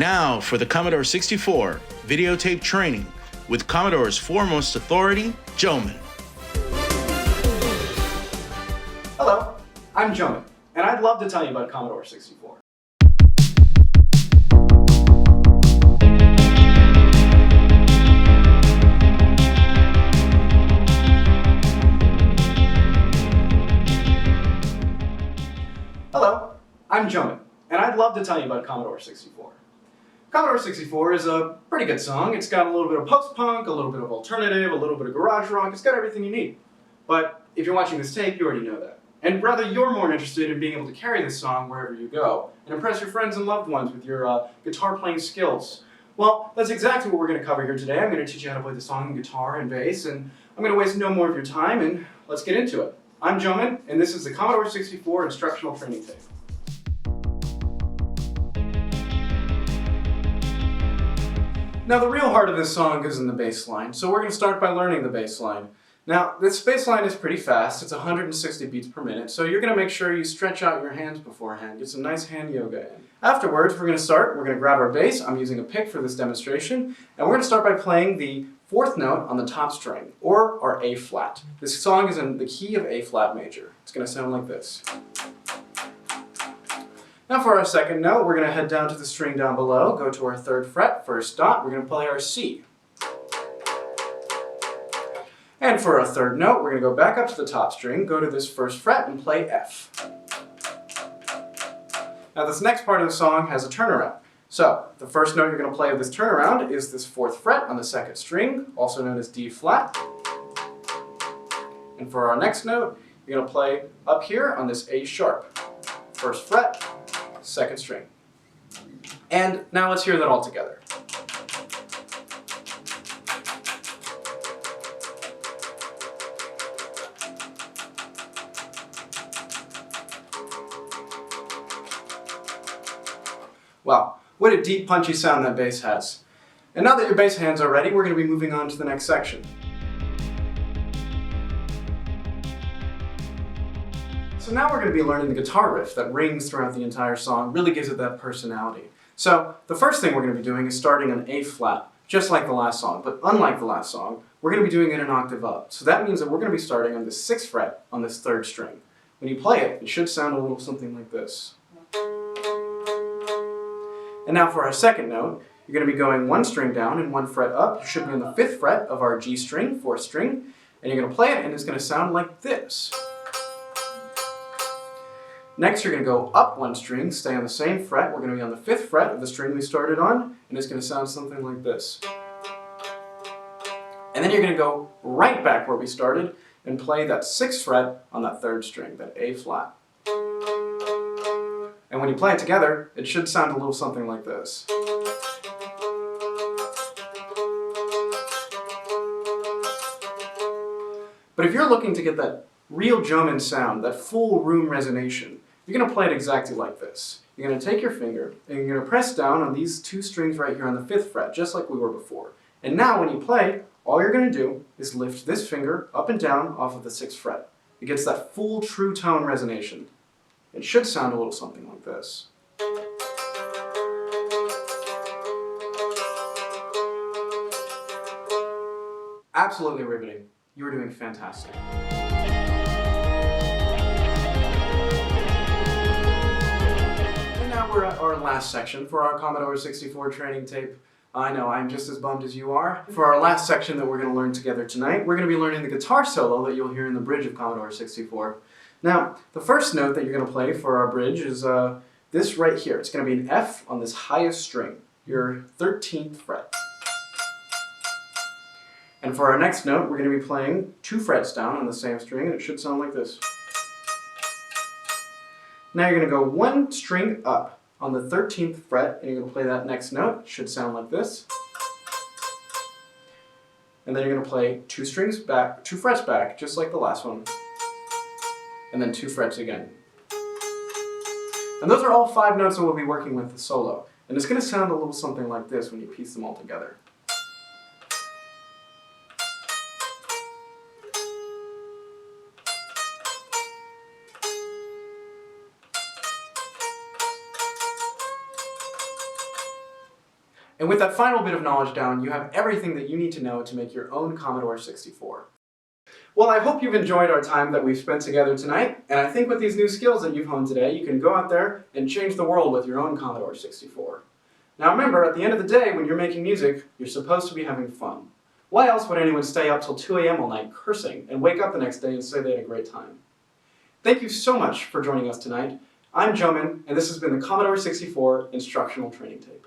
Now for the Commodore 64 videotape training with Commodore's foremost authority, Johmen. Hello, I'm Johmen, and I'd love to tell you about Commodore 64. Hello, I'm Johmen, and I'd love to tell you about Commodore 64. Commodore 64 is a pretty good song. It's got a little bit of post-punk, a little bit of alternative, a little bit of garage rock. It's got everything you need. But if you're watching this tape, you already know that. And rather, you're more interested in being able to carry this song wherever you go and impress your friends and loved ones with your guitar playing skills. Well, that's exactly what we're going to cover here today. I'm going to teach you how to play the song on guitar and bass, and I'm going to waste no more of your time, and let's get into it. I'm Johmen, and this is the Commodore 64 instructional training tape. Now, the real heart of this song is in the bass line, so we're going to start by learning the bass line. Now, this bass line is pretty fast. It's 160 beats per minute, so you're going to make sure you stretch out your hands beforehand. Get some nice hand yoga in. Afterwards, we're going to grab our bass. I'm using a pick for this demonstration, and we're going to start by playing the fourth note on the top string, or our A flat. This song is in the key of A flat major. It's going to sound like this. Now for our second note, we're going to head down to the string down below, go to our third fret, first dot, we're going to play our C. And for our third note, we're going to go back up to the top string, go to this first fret, and play F. Now this next part of the song has a turnaround. So, the first note you're going to play of this turnaround is this fourth fret on the second string, also known as D flat. And for our next note, you're going to play up here on this A sharp. First fret, second string. And now let's hear that all together. Wow, what a deep, punchy sound that bass has. And now that your bass hands are ready, we're going to be moving on to the next section. So now we're going to be learning the guitar riff that rings throughout the entire song, really gives it that personality. So the first thing we're going to be doing is starting on A flat, just like the last song, but unlike the last song, we're going to be doing it an octave up. So that means that we're going to be starting on the sixth fret on this third string. When you play it, it should sound a little something like this. And now for our second note, you're going to be going one string down and one fret up. You should be on the fifth fret of our G string, fourth string, and you're going to play it and it's going to sound like this. Next, you're going to go up one string, stay on the same fret. We're going to be on the fifth fret of the string we started on, and it's going to sound something like this. And then you're going to go right back where we started and play that sixth fret on that third string, that A flat. And when you play it together, it should sound a little something like this. But if you're looking to get that real Johmen sound, that full room resonation, you're going to play it exactly like this. You're going to take your finger and you're going to press down on these two strings right here on the fifth fret, just like we were before. And now when you play, all you're going to do is lift this finger up and down off of the sixth fret. It gets that full true tone resonation. It should sound a little something like this. Absolutely riveting. You were doing fantastic. We're at our last section for our Commodore 64 training tape. I know, I'm just as bummed as you are. For our last section that we're going to learn together tonight, we're going to be learning the guitar solo that you'll hear in the bridge of Commodore 64. Now, the first note that you're going to play for our bridge is this right here. It's going to be an F on this highest string, your 13th fret. And for our next note, we're going to be playing 2 frets down on the same string, and it should sound like this. Now you're going to go 1 string up on the 13th fret, and you're going to play that next note. It should sound like this. And then you're going to play 2 frets back, just like the last one. And then 2 frets again. And those are all 5 notes that we'll be working with the solo. And it's going to sound a little something like this when you piece them all together. And with that final bit of knowledge down, you have everything that you need to know to make your own Commodore 64. Well, I hope you've enjoyed our time that we've spent together tonight, and I think with these new skills that you've honed today, you can go out there and change the world with your own Commodore 64. Now remember, at the end of the day, when you're making music, you're supposed to be having fun. Why else would anyone stay up till 2 a.m. all night cursing and wake up the next day and say they had a great time? Thank you so much for joining us tonight. I'm Johmen, and this has been the Commodore 64 Instructional Training Tape.